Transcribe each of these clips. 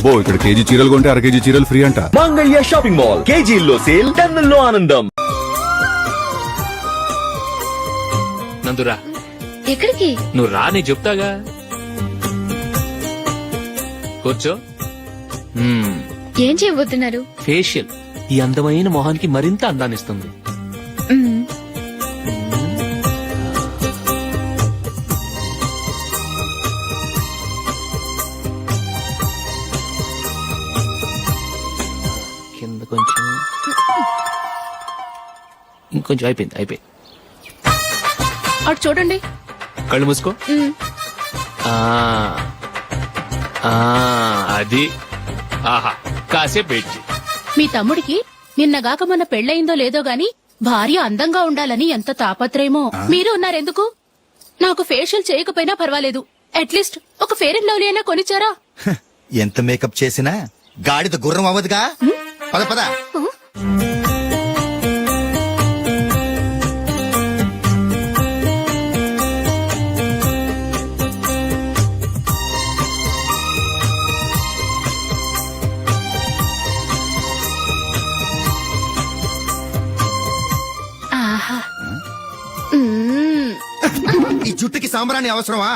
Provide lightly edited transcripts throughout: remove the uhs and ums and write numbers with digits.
అబ్బో ఇక్కడ కేజీ చీరలు కొంటే అర కేజీ చీరలు ఫ్రీ అంట. మంగళ్య షాపింగ్ మాల్, కేజీల్లో సేల్, టన్నుల్లో ఆనందం. నందురా, ఎక్కడికి? నువ్వు రా, నేను చెప్తాగా. కూర్చో. ఏం చేయబోతున్నారు? ఫేషియల్ ఈ అందమైన మొహానికి మరింత అందాన్నిస్తుంది. కింద కొంచెం, ఇంకొంచెం. అయిపోయింది. అటు చూడండి. కళ్ళు మూసుకో. అది. ఆహా, కాసేపు వెయిట్ చెయ్. మీ తమ్ముడికి నిన్నగాక మొన్న పెళ్లయిందో లేదో గాని భార్య అందంగా ఉండాలని ఎంత తాపత్రయమో. మీరు ఉన్నారెందుకు? నాకు ఫేషియల్ చేయకపోయినా పర్వాలేదు, అట్లీస్ట్ ఒక ఫేర్ అండ్ లవ్లీ అయినా కొనిచ్చారా? ఎంత మేకప్ చేసినా గాడిద గుర్రం అవ్వదుగా. పద పద. ఈ జుట్టుకి సాంబ్రాణి అవసరమా?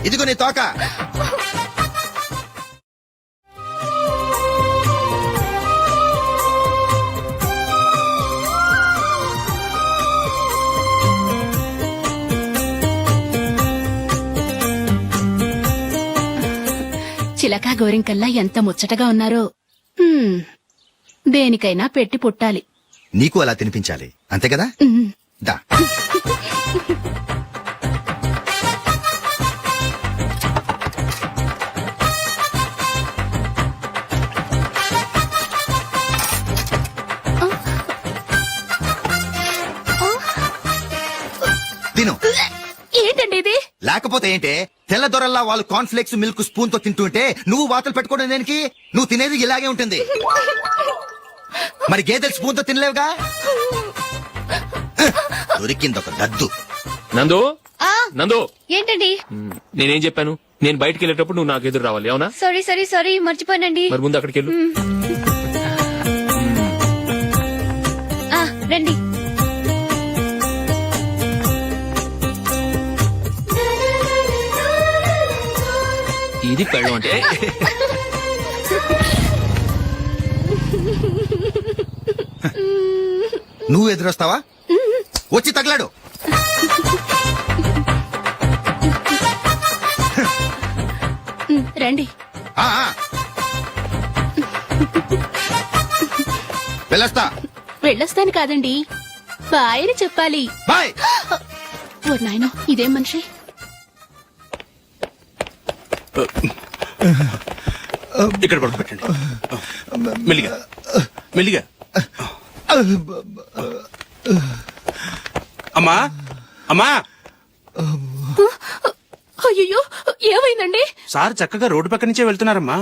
ఇదిగో నీ తోక. చిలకా గోరింకల్లా ఎంత ముచ్చటగా ఉన్నారో. దేనికైనా పెట్టి పుట్టాలి. నీకు అలా తినిపించాలి, అంతే కదా? దా. తిను. ఏంటండి ఇది? లేకపోతే ఏంటే, తెల్లదొరల్లా వాళ్ళు కార్న్ఫ్లేక్స్ మిల్క్ స్పూన్ తో తింటుంటే నువ్వు వాతలు పెట్టుకోవడం దేనికి? నువ్వు తినేది ఇలాగే ఉంటుంది. మరి గేదెలు స్పూన్ తో తినలేవుగా. దొరికింది ఒక దద్దు. నందు, నందు, ఏంటండి? నేనేం చెప్పాను? నేను బయటికి వెళ్ళేటప్పుడు నువ్వు నాకు ఎదురు రావాలి, అవునా? సారీ మర్చిపోయానండి. మరి ముందు అక్కడికి వెళ్ళు. రండి. ఇది పెళ్ళం అంటే. నువ్వు ఎదురొస్తావా? వచ్చి తగలాడు. రండి. వెళ్ళొస్తాను కాదండి, బాయ్ అని చెప్పాలి. బాయ్. ఓ నాయనో, ఇదేం మనిషి? ఇక్కడ పడుకోబెట్టండి. మెల్లిగా మెల్లిగా. అమ్మా, అమ్మా. అయ్యో, ఏమైందండి? సార్ చక్కగా రోడ్డు పక్క నుంచే వెళ్తున్నారమ్మా.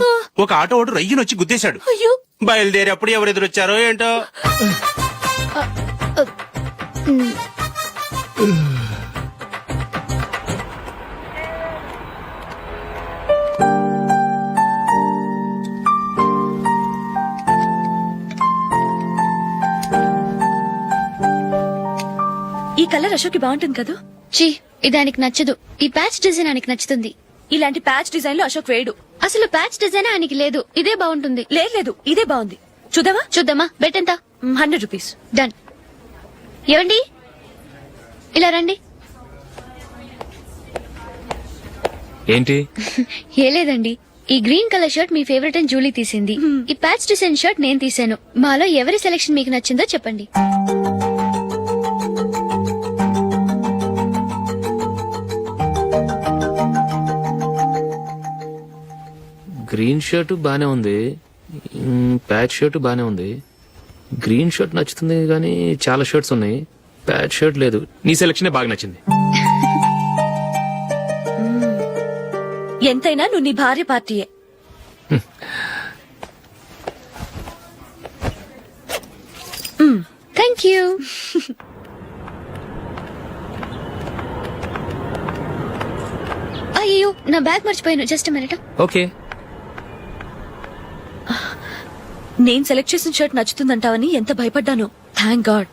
ఒక ఆటో ఓడు రయ్యను వచ్చి గుద్దేశాడు. అయ్యో. బయలుదేరి అప్పుడు ఎవరు ఎదురొచ్చారో ఏంటో. ఈ కలర్ అశోక్ కి బాగుంటుంది కదా? చీ, ఇది ఆయనకి నచ్చదు. ఈ ప్యాచ్ డిజైన్ ఆయనకి నచ్చుతుంది. ఇలాంటి ప్యాచ్ డిజైన్ లో అశోక్ వేయడు. అసలు ప్యాచ్ డిజైన్ ఆయనకి లేదు. ఇదే బాగుంటుంది. లేదు, ఇదే బాగుంది. చూద్దామా? బెట్ ఎంత? 100 రూపీస్. డన్. ఏవండి, ఇలా రండి. ఏంటి? ఏ లేదండి, ఈ గ్రీన్ కలర్ షర్ట్ మీ ఫేవరెట్ అని జూలీ తీసింది. ఈ ప్యాచ్ డిజైన్ షర్ట్ నేను తీసాను. మాలో ఎవరి సెలెక్షన్ మీకు నచ్చిందో చెప్పండి. గ్రీన్ షర్ట్ బానే ఉంది, ప్యాచ్ షర్ట్ బానే ఉంది. గ్రీన్ షర్ట్ నచ్చుతుంది కానీ చాలా షర్ట్స్ ఉన్నాయి, ప్యాచ్ షర్ట్ లేదు. నీ సెలెక్షన్ బాగా నచ్చింది. ఎంతైనా నువ్వు నీ భార్య పార్టీయే. Thank you. అయ్యో, నా బ్యాగ్ మర్చిపోయాను. Just minute. ఓకే. నేను సెలెక్ట్ చేసిన షర్ట్ నచ్చుతుందంటావని ఎంత భయపడ్డాను. థ్యాంక్ గాడ్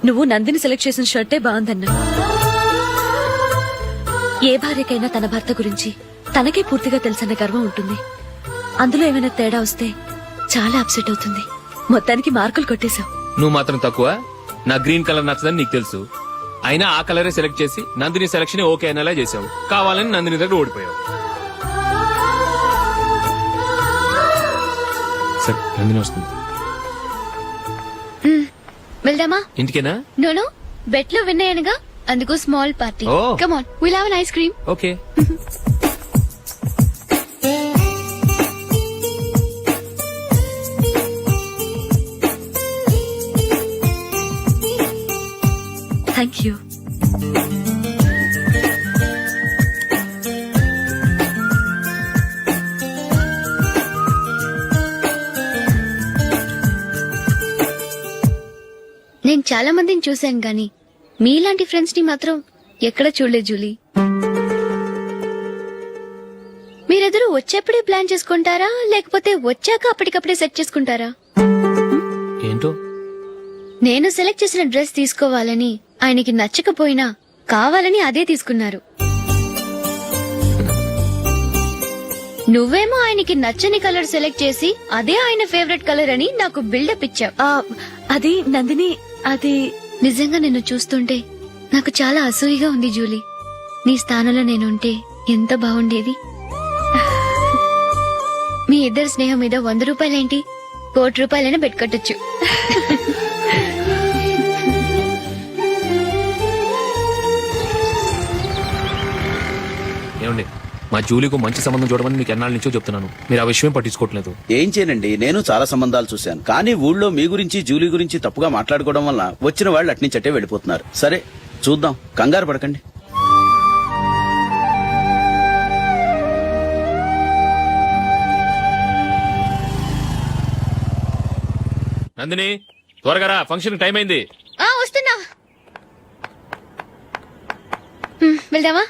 నువ్వు నందిని సెలెక్ట్ చేసిన షర్టే బాగుందన్నా. ఏ భార్యకైనా తన భర్త గురించి తనకే పూర్తిగా తెలుసన్న గర్వం ఉంటుంది. అందులో ఏమైనా తేడా వస్తే చాలా అప్సెట్ అవుతుంది. మొత్తానికి మార్కులు కొట్టేశావు. నువ్వు మాత్రం తక్కువ. నా గ్రీన్ కలర్ నచ్చదని నీకు తెలుసు, అయినా ఆ కలరే సెలెక్ట్ చేసి నందిని సెలక్షన్ ఓకే అనేలా చేసావు. కావాలని నందిని దగ్గర ఓడిపోయావు. సరే నందిని వస్తుంది. వెళ్దామా? ఇంటికేనా? నోను బెట్ లో విన్ అయ్యానుగా, అందుకు small party. Oh. Come on, will have an ice cream. Okay. Thank you. నేను చాలా మందిని చూశాను గాని మీలాంటి ఫ్రెండ్స్ ని మాత్రం ఎక్కడ చూడలేదు జూలీ. మీరెదరూ వచ్చేప్పుడే ప్లాన్ చేసుకుంటారా, లేకపోతే వచ్చాక అప్పటికప్పుడే సెట్ చేసుకుంటారా? ఏంటో నేను సెలెక్ట్ చేసిన డ్రెస్ తీసుకోవాలని ఆయనకి నచ్చకపోయినా కావాలని అదే తీసుకున్నారు. నువ్వేమో ఆయనకి నచ్చని కలర్ సెలెక్ట్ చేసి అదే ఆయన ఫేవరెట్ కలర్ అని నాకు బిల్డప్ ఇచ్చావు. అది నందిని, అది నిజంగా నిన్ను చూస్తుంటే నాకు చాలా అసూయగా ఉంది జూలీ. నీ స్థానంలో నేనుంటే ఎంత బాగుండేది. మీ ఇద్దరు స్నేహం మీద 100 రూపాయలేంటి, 1 కోటి రూపాయలైనా పెట్టుకట్టొచ్చు. ఏమండి, మా జూలీకు మంచి సంబంధం చూడమని మీకు ఎన్నాళ్ళ నుంచో చెప్తున్నాను, మీరు ఆ విషయం పట్టించుకోవట్లేదు. ఏం చేయనండి, నేను చాలా సంబంధాలు చూశాను. కానీ ఊళ్ళో మీ గురించి జూలీ గురించి తప్పుగా మాట్లాడుకోవడం వల్ల వచ్చిన వాళ్ళు అట్నుంచట్టే వెళ్ళిపోతున్నారు. సరే చూద్దాం, కంగారు పడకండి. నందిని త్వరగా రా, ఫంక్షన్ టైం అయింది. వస్తున్నా. వెళ్దామా?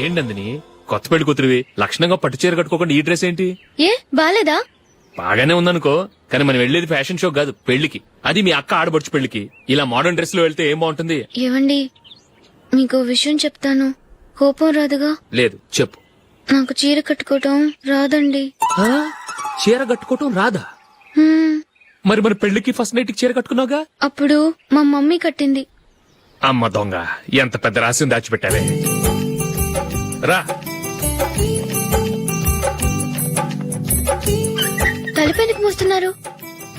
ఏంటి నందిని, కొత్త పెళ్లి కూతురివి, లక్షణంగా పట్టు చీర కట్టుకోకుండా ఈ డ్రెస్ ఏంటి? ఏ బాలేదా? బాగానే ఉందనుకో, కానీ మనం వెళ్లేది ఫ్యాషన్ షో కాదు, పెళ్లికి. అది మీ అక్క ఆడబడుచు పెళ్లికి. ఇలా మోడర్న్ డ్రెస్ లో వెళ్తే ఏం బాగుంటుంది? ఏవండి, మీకు విషయం చెప్తాను, కోపం రాదుగా? లేదు, చెప్పు. నాకు చీర కట్టుకోవటం రాదండి. చీర కట్టుకోవటం రాదా? మరి మన పెళ్లికి ఫస్ట్ నైట్ కి చీర కట్టుకున్నావుగా? అప్పుడు మా మమ్మీ కట్టింది. అమ్మ దొంగ, ఎంత పెద్ద రహస్యం దాచిపెట్టావే. రా. తలపెందుకు మోస్తున్నారు?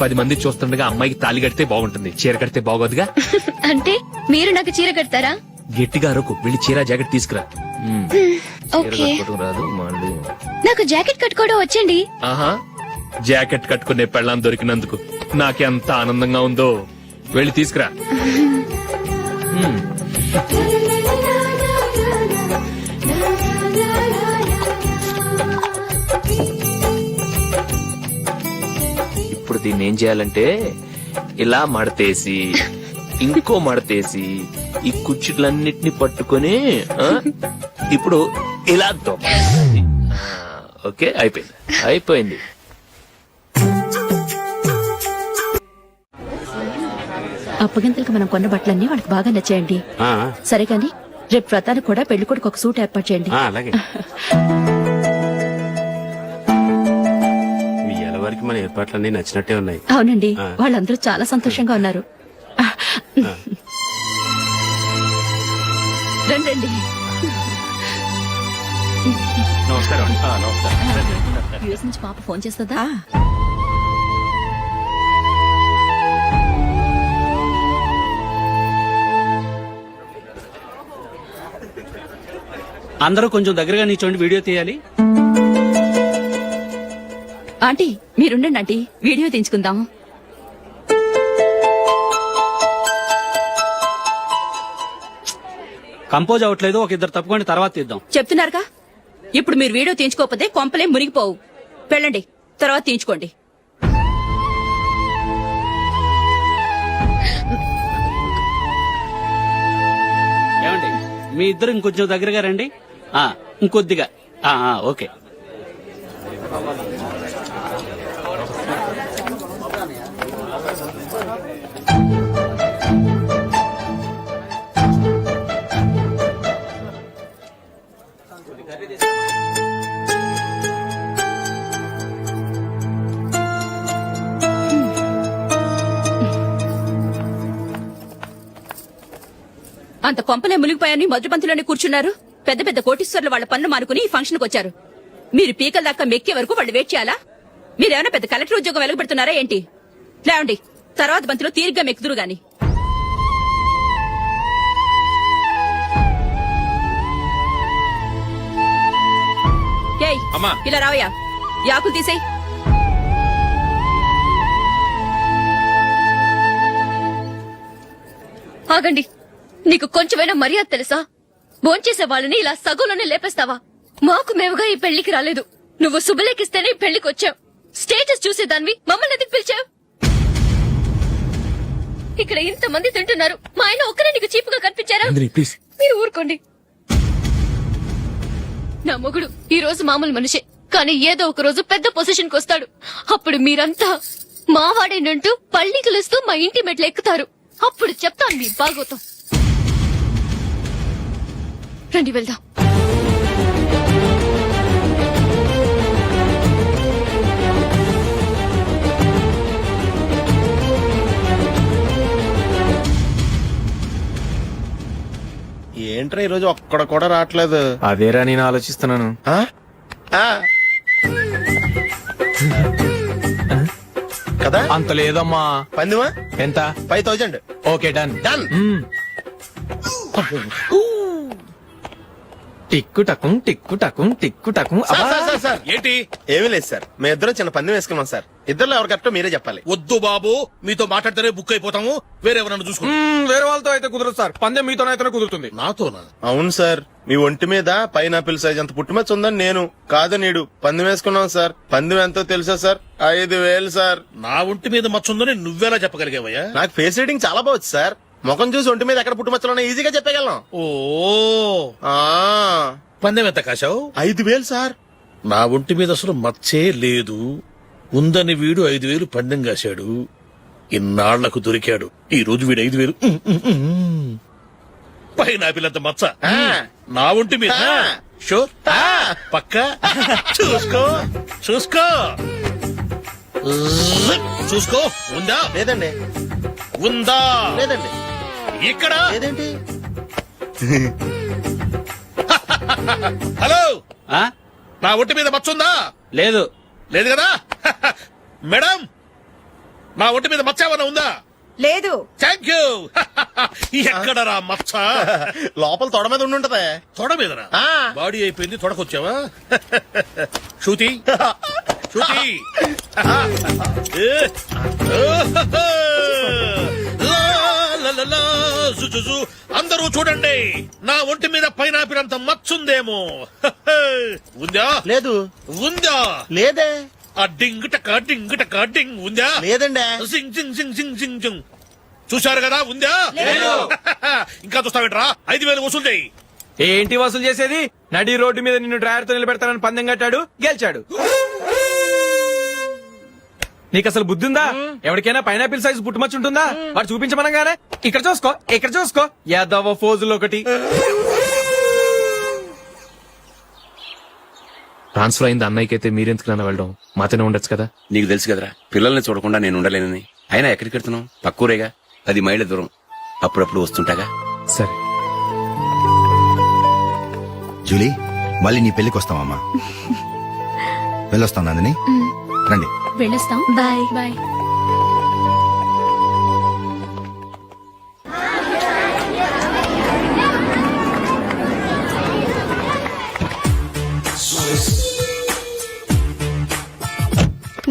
10 మంది చూస్తుండగా అమ్మాయికి తాళి కడితే బాగుంటుంది, చీర కడితే బాగోదుగా. అంటే మీరు నాకు చీర కడతారా? గట్టిగా అరకు, వెళ్ళి చీర జాకెట్ తీసుకురా. చీర ఓకే. కట్టుకోవటం రాదు మళ్ళీ. నాకు జాకెట్ కట్టుకోవడం వచ్చండి. ఆహా, జాకెట్ కట్టుకునే పెళ్ళాం దొరికినందుకు నాకెంత ఆనందంగా ఉందో. వెళ్ళి తీసుకురా. ఇప్పుడు దీన్ని ఏం చేయాలంటే ఇలా మడతేసి ఇంకో మడతేసి ఈ కుర్చీలన్నిటిని పట్టుకొని ఇప్పుడు ఇలా దొక్కాలి. ఓకే, అయిపోయింది అయిపోయింది. అప్పగింతలకు మనం కొన్న బట్టలన్నీ వాళ్ళకి బాగా నచ్చాయండి. సరే కానీ రేపు వ్రతానికి కూడా పెళ్లి కొడుకు ఒక సూట్ ఏర్పాటు చేయండి. అలాగే. మీ వరకు మన ఏర్పాట్లన్నీ నచ్చినట్టే ఉన్నాయి. అవునండి, వాళ్ళందరూ చాలా సంతోషంగా ఉన్నారు. రండి. నమస్కారం. నమస్కారం. యూఎస్ నుంచి పాప ఫోన్ చేస్తుందా? అందరూ కొంచెం దగ్గరగా నిల్చోండి, వీడియో తీయాలి. ఆంటీ మీరుండండి ఆంటీ, వీడియో తీయించుకుందాం. కంపోజ్ అవ్వట్లేదు, ఒక ఇద్దరు తప్పుకోండి, తర్వాత తీద్దాం. చెప్తున్నారుగా, ఇప్పుడు మీరు వీడియో తీయించుకోకపోతే కొంపలే మునిగిపోవు. వెళ్ళండి, తర్వాత తీయించుకోండి. ఏమండి, మీ ఇద్దరు ఇంకొంచెం దగ్గరగా రండి. ఇంకొద్దిగా ఓకే. అంత కొంపలే మునిగిపోయాని మొదటి పంతులోనే కూర్చున్నారు. పెద్ద పెద్ద కోటీశ్వర్లు వాళ్ళ పనులు మానుకుని ఈ ఫంక్షన్ కు వచ్చారు. మీరు పీకల దాకా మెక్కే వరకు వాళ్ళు వెయిట్ చేయాలా? మీరేమైనా పెద్ద కలెక్టర్ ఉద్యోగం వెలగబెడుతున్నారా ఏంటి? లేవండి, తర్వాత బంతిలో తీరిగ్గా మెక్కుదురు గాని. ఏయ్, ఇలా రావయ్యా, యాకులు తీసేయ్. ఆగండి, నీకు కొంచెమైనా మర్యాద తెలుసా? భోంచేసే వాళ్ళని ఇలా సగంలోనే లేపేస్తావా? మాకు మేముగా ఈ పెళ్లికి రాలేదు. నువ్వు శుభలేఖిస్తేనే ఈ పెళ్లికి వచ్చావు. స్టేటస్ చూసేదానివి మమ్మల్ని ఎందుకు పిలిచావు? ఇక్కడ ఇంతమంది తింటున్నారు, మా ఆయన ఒక్కరే నీకు చీపుగా కనిపించారా? మీరు ఊరుకోండి. నా మొగుడు ఈ రోజు మామూలు మనిషే, కానీ ఏదో ఒక రోజు పెద్ద పొజిషన్ కు వస్తాడు. అప్పుడు మీరంతా మావాడేనంటూ పళ్ళి కలుస్తూ మా ఇంటి మెట్లు ఎక్కుతారు. అప్పుడు చెప్తాను మీ బాగోతాం. రండి వెళ్దాం. ఏంట్రా ఈరోజు ఒక్కడ కూడా రావట్లేదు? అదేరా నేను ఆలోచిస్తున్నాను. ఆ? ఆ. కదా అంత లేదమ్మా. పందిమా ఎంత? 5000. Okay, done. డన్. టిక్కు టకుం టిక్కు టకుం టిక్కు టకుం. సార్ ఏంటి? ఏమీ లేదు సార్, మేము ఇద్దరం చిన్న పందెం వేసుకున్నాం సార్. ఇద్దరు ఎవరు కరెక్టో మీరే చెప్పాలి. వద్దు బాబు, మీతో మాట్లాడితేనే బుక్ అయిపోతాము. వేరెవరన్నా చూసుకుంటాం. వేరే వాళ్ళతో అయితే కుదరదు సార్, పందెం మీతోనైతే కుదురుతుంది. నాతోనా? అవును సార్, మీ ఒంటి మీద పైనాపిల్ సైజ్ అంత పుట్టుమచ్చ ఉందని నేను కాదు నీడు పందెం వేసుకున్నాం సార్. పందెం ఎంతో తెలుసా సార్? 5000 సార్. నా ఒంటి మీద మచ్చుందని నువ్వెలా చెప్పగలిగావయ్యా? నాకు ఫేస్ రీడింగ్ చాలా బాగుంది సార్. ముఖం చూసి ఒంటి మీద ఎక్కడ పుట్టుమచ్చలో ఈజీగా చెప్పగలను. ఓ, ఆ పందెం ఎంత కాశావు? 5000 సార్. నా ఒంటి మీద అసలు మచ్చే లేదు. ఉందని వీడు 5000 పందెం కాశాడు. ఇన్నాళ్లకు దొరికాడు. ఈ రోజు వీడు 5000. పైనాపిలంత మచ్చ నా ఒంటి మీద. షూర్, పక్క చూసుకో చూసుకో చూసుకో. ఉందా? లేదండి. ఉందా? లేదండి. ఇక్కడ లేదేంటి? హలో, నా ఒంటి మీద మచ్చుందా? లేదు. లేదు కదా? మేడం, నా ఒంటి మీద మచ్చ ఏమన్నా ఉందా? లేదు. Thank you. ఎక్కడరా మచ్చ? లోపల తొడ మీద ఉండుంటదే. తొడ మీదరా? ఆ. బాడీ అయిపోయింది, తొడకొచ్చావా? శృతి, శృతి. అందరూ చూడండి, నా ఒంటి మీద పైనాపిల్ అంత మచ్చుందేమో. ఉందా? లేదు. ఉందా? లేదే. ఆ డింగ్ టక డింగ్ టక డింగ్ ఉందా? లేదండి. సింగ్ సింగ్ సింగ్ సింగ్ సింగ్ సింగ్. చూశారు కదా? ఉందా? ఇంకా చూస్తావేంట్రా? 5000 వసూలు చేయి. ఏంటి వసూలు చేసేది? నడి రోడ్డు మీద నిన్ను డ్రైవర్ తో నిలబెడతానని పందెం కట్టాడు, గెలిచాడు. నీకు అసలు బుద్ధి ఉందా? ఎవరికైనా పైనాపిల్ సైజ్ పుట్టుమచ్చు ఉంటుందా? వాడు చూపించమనగానే ఇక్కడ చూసుకో, ఇక్కడ చూసుకో, యాదవ ఫోజులు ఒకటి. ట్రాన్స్ఫర్ అయింది అన్నయ్యకి అయితే మీరెందుకు నాన్న వెళ్ళడం? మాతోనే ఉండొచ్చు కదా. నీకు తెలుసు కదరా, పిల్లల్ని చూడకుండా నేను ఉండలేనని. అయినా ఎక్కడికి వెళ్తున్నావు? పక్కూరేగా, 10 మైళ్ళ దూరం. అప్పుడప్పుడు వస్తుంటాగా. సరే జూలీ, మళ్ళీ నీ పెళ్లికి వస్తామమ్మా. వెళ్ళొస్తాం నందిని. రండి. వెళ్ళొస్తాం. బాయ్. బాయ్.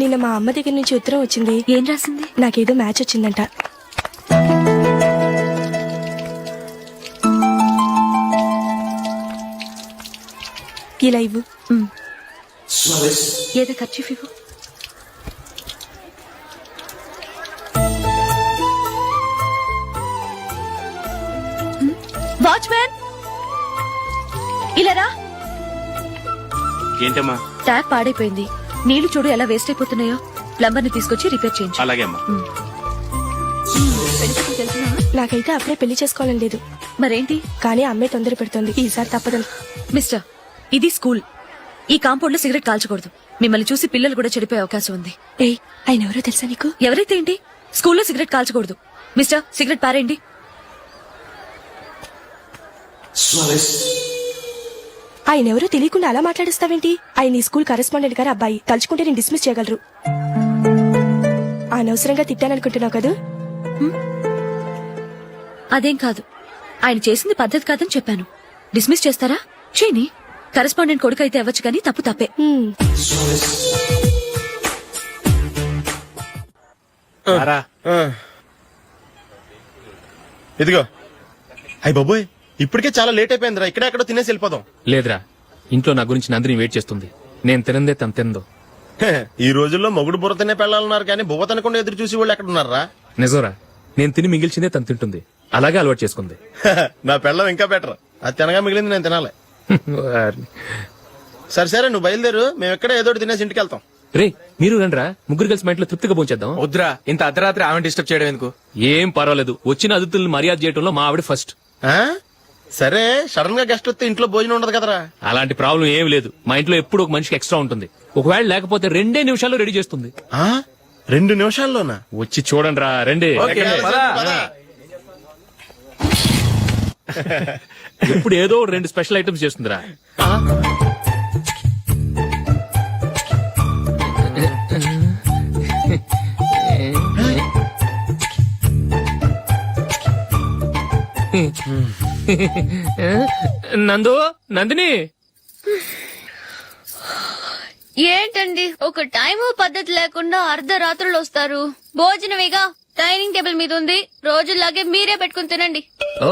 నిన్న మా అమ్మ దగ్గర నుంచి ఉత్తరం వచ్చింది. ఏం రాసింది? నాకేదో మ్యాచ్ వచ్చిందంట. ఇలా ఇవ్వు. ఏదో ఖర్చు ఇవ్వు. వాచ్మ్యాన్, ఇలా రా. ఏంటమ్మా? ట్యాప్ పాడైపోయింది. నీళ్లు చూడు ఎలా వేస్ట్ అయిపోతున్నాయో. ప్లంబర్ ని తీసుకొచ్చి రిపేర్ చేయించు. అలాగే అమ్మా. నాకైతే అప్పుడే పెళ్లి చేసుకోవాలని లేదు. మరేంటి? కానీ అమ్మే తొందర పెడుతోంది. ఈసారి తప్పదని. మిస్టర్, ఇది స్కూల్. ఈ కాంపౌండ్ లో సిగరెట్ కాల్చకూడదు. మిమ్మల్ని చూసి పిల్లలు కూడా చెడిపోయే అవకాశం ఉంది. ఏయ్, ఆయన ఎవరో తెలుసా నీకు? ఎవరైతే ఏంటి, స్కూల్లో సిగరెట్ కాల్చకూడదు. మిస్టర్, సిగరెట్ పారేయండి. ఆయన ఎవరో తెలియకుండా అలా మాట్లాడిస్తావేంటి? ఆయన ఈ స్కూల్ కరెస్పాండెంట్ గారు అబ్బాయి. తలుచుకుంటే నేను డిస్మిస్ చేయగలరు. అనవసరంగా తిట్టాననుకుంటున్నావు కదా? అదేం కాదు. ఆయన చేసింది పద్ధతి కాదని చెప్పాను. డిస్మిస్ చేస్తారా? చేయని. కరెస్పాండెంట్ కొడుకు అయితే అవ్వచ్చు కానీ తప్పు తప్పే. ఇదిగో. అయ్య బాబోయ్, ఇప్పటికే చాలా లేట్ అయిపోయిందిరా. ఇక్కడెక్కడో తినేసి వెళ్ళిపోదాం. లేదురా, ఇంట్లో నా గురించి నందిని వెయిట్ చేస్తుంది. నేను తినందే తను తిందో. హే, ఈ రోజుల్లో మొగుడు బుర్ర తినే పెళ్ళాలన్నారు కానీ బువ్వ తినకుండా ఎదురు చూసి వాళ్ళు ఎక్కడ ఉన్నారా? నిజంరా, నేను తిని మిగిల్చిందే తను తింటుంది. అలాగే అలవాటు చేసుకుంది. నా పెళ్ళం ఇంకా బెటర్. అది తినగా మిగిలింది నేను తినాలి. సరే సరే, నువ్వు బయలుదేరు. మేము ఎక్కడ ఏదో ఒకటి తినేసి ఇంటికి వెళ్తాం. రే, మీరు రండ్రా, ముగ్గురు కలిసి మా ఇంట్లో తృప్తిగా పోంచేద్దాం. వద్దురా, ఇంత అర్ధరాత్రి ఆమె డిస్టర్బ్ చేయడం ఎందుకు? ఏం పర్వాలేదు, వచ్చిన అతిథులను మర్యాద చేయడంలో మా ఆవిడ ఫస్ట్. ఆ? సరే, సడన్ గా గెస్ట్ వస్తే ఇంట్లో భోజనం ఉండదు కదరా. అలాంటి ప్రాబ్లం ఏం లేదు. మా ఇంట్లో ఎప్పుడు ఒక మనిషికి ఎక్స్ట్రా ఉంటుంది. ఒకవేళ లేకపోతే 2 నిమిషాల్లో రెడీ చేస్తుంది. 2 నిమిషాల్లోనా? వచ్చి చూడండి రా, రండి. ఇప్పుడు ఏదో 2 స్పెషల్ ఐటమ్స్ చేస్తుందిరా. నందు, నందిని. ఏంటండి ఒక టైము పద్ధతి లేకుండా అర్ధరాత్రులు వస్తారు? భోజనమేగా డైనింగ్ టేబుల్ మీద ఉంది. రోజుల్లాగే మీరే పెట్టుకుని తినండి. ఓ,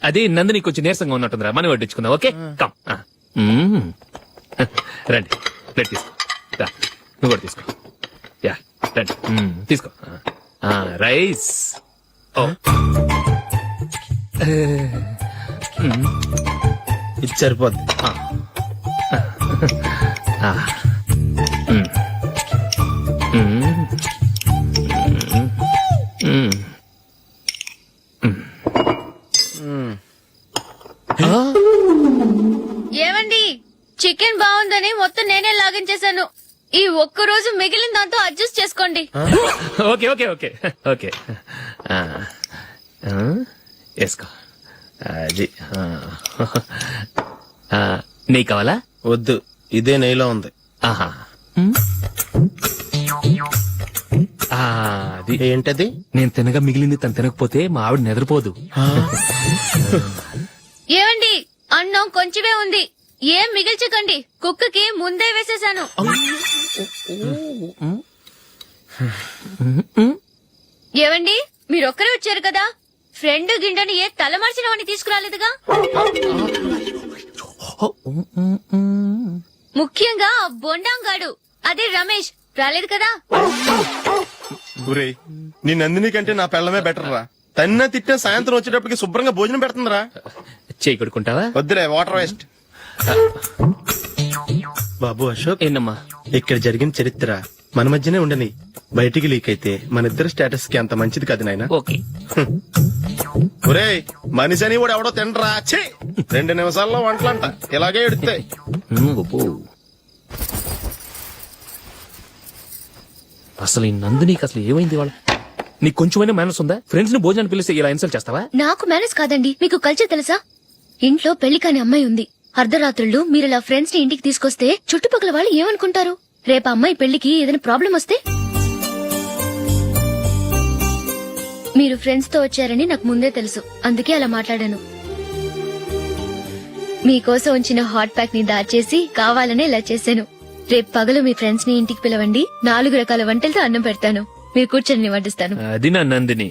అది నందిని కొంచెం నీరసంగా ఉన్నట్టుందిరా. మనం వడ్డించుకుందాం. Okay, come. రండి, ప్లేట్ తీసుకో. రా, నువ్వు కూడా తీసుకో. యా, రండి, తీసుకో. రైస్. ఓ, ఇది సరిపోద్ది. ఏమండి, చికెన్ బాగుందని మొత్తం నేనే లాగించేశాను. ఈ ఒక్క రోజు మిగిలిన దాంతో అడ్జస్ట్ చేసుకోండి. Okay okay okay okay. వేసుకో. అది నెయ్యి కావాలా? వద్దు, ఇదే నెయ్యిలో ఉంది. ఆహా, అది ఏంటది? నేను తినగా మిగిలింది తను తినకపోతే మా ఆవిడ నిద్రపోదు. ఏమండి, అన్నం కొంచెమే ఉంది. ఏం మిగిల్చకండి. కుక్కకి ముందే వేసేశాను. ఏవండి, మీరొక్కరే వచ్చారు కదా, ఫ్రెండ్ గిండని ఏ తలమార్చిన వాడిని తీసుకురాలేదుగా. ముఖ్యంగా ఆ బొండాంగాడు, అదే రమేష్, రాలేదు కదా. గురేయ్, నీ నందిని కంటే నా పెళ్ళమే బెటర్ రా. తన్న తిట్టిన సాయంత్రం వచ్చేటప్పటికి శుభ్రంగా భోజనం పెడుతుందిరా. చేయి కొడుకుంటావా? వద్దులే, వాటర్ వేస్ట్. బాబు అశోక్, ఏంటమ్మా? ఇక్కడ జరిగిన చరిత్ర మన మధ్యనే ఉండని. బయటికి లీక్ అయితే మన ఇద్దరు స్టేటస్ కి అంత మంచిది కాదు నాయన. ఓకే. ఒరేయ్, మనిషి అని కూడా ఎవడో తినరా. 2 నిమిషాల్లో వంటలంట ఇలాగే ఎడుతాయి. అసలు ఈ నందినికి అసలు ఏమైంది? వాళ్ళ నీకు కొంచెమైనా మేనస్ ఉందా? ఫ్రెండ్స్ ని భోజనాన్ని పిలిస్తే ఇలా ఇన్సల్ట్ చేస్తావా? నాకు మేనేజ్ కాదండి, మీకు కల్చర్ తెలుసా? ఇంట్లో పెళ్లి కాని అమ్మాయి ఉంది. అర్ధరాత్రుళ్ళు మీరిలా ఫ్రెండ్స్ ని ఇంటికి తీసుకొస్తే చుట్టుపక్కల వాళ్ళు ఏమనుకుంటారు? రేపు అమ్మాయి పెళ్లికి ఏదైనా ప్రాబ్లం వస్తే? మీరు ఫ్రెండ్స్ తో వచ్చారని నాకు ముందే తెలుసు, అందుకే అలా మాట్లాడాను. మీకోసం ఉంచిన హాట్ ప్యాక్ ని దాచేసి కావాలనే ఇలా చేశాను. రేపు పగలు మీ ఫ్రెండ్స్ ని ఇంటికి పిలవండి. 4 రకాల వంటలతో అన్నం పెడతాను. మీరు కూర్చొని వడ్డిస్తాను. అది నా నందిని.